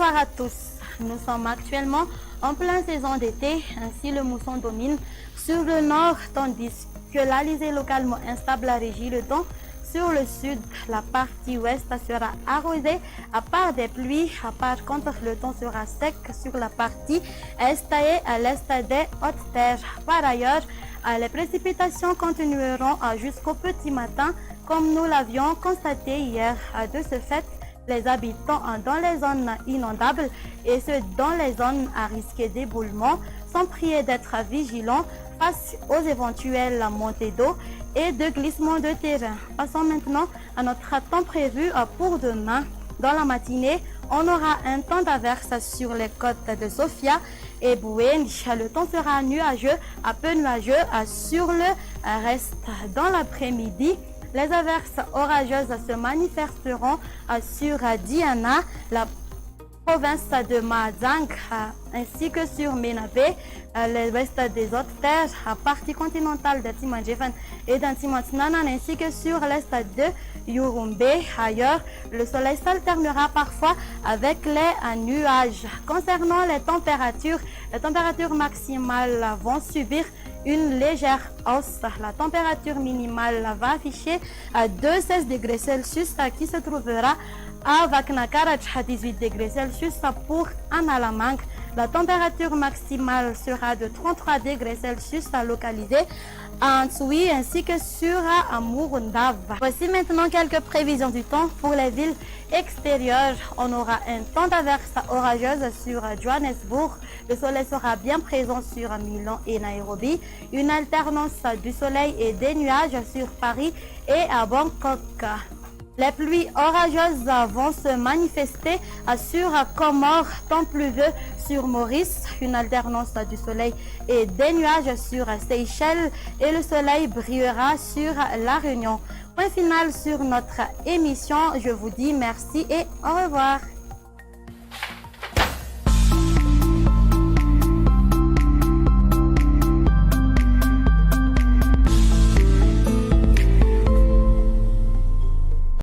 Bonsoir à tous. Nous sommes actuellement en pleine saison d'été, ainsi le mousson domine sur le nord, tandis que l'alizé localement instable régit le temps. Sur le sud, la partie ouest sera arrosée à part des pluies. Par contre, le temps sera sec sur la partie est et à l'est des hautes terres. Par ailleurs, les précipitations continueront jusqu'au petit matin, comme nous l'avions constaté hier. De ce fait, les habitants dans les zones inondables et ceux dans les zones à risque d'éboulement sont priés d'être vigilants face aux éventuelles montées d'eau et de glissements de terrain. Passons maintenant à notre temps prévu pour demain. Dans la matinée, on aura un temps d'averse sur les côtes de Sofia et Bouéni. Le temps sera nuageux, un peu nuageux sur le reste. Dans l'après-midi, les averses orageuses se manifesteront sur Diana, la province de Mazang, ainsi que sur Menabe, l'ouest des hautes terres, la partie continentale de Timanjefan et d'Antimantsnanan, ainsi que sur l'est de Yurumbe. Ailleurs, le soleil s'alternera parfois avec les nuages. Concernant les températures maximales vont subir une légère hausse. La température minimale va afficher à 2,16 degrés Celsius qui se trouvera à Vaknakarach à 18 degrés Celsius pour Analamang. La température maximale sera de 33 degrés Celsius localisée à Antsui ainsi que sur Murundav. Voici maintenant quelques prévisions du temps pour les villes extérieures. On aura un temps d'averse orageuse sur Johannesburg. Le soleil sera bien présent sur Milan et Nairobi. Une alternance du soleil et des nuages sur Paris et à Bangkok. Les pluies orageuses vont se manifester sur Comores, temps pluvieux sur Maurice, une alternance du soleil et des nuages sur Seychelles et le soleil brillera sur La Réunion. Point final sur notre émission, je vous dis merci et au revoir.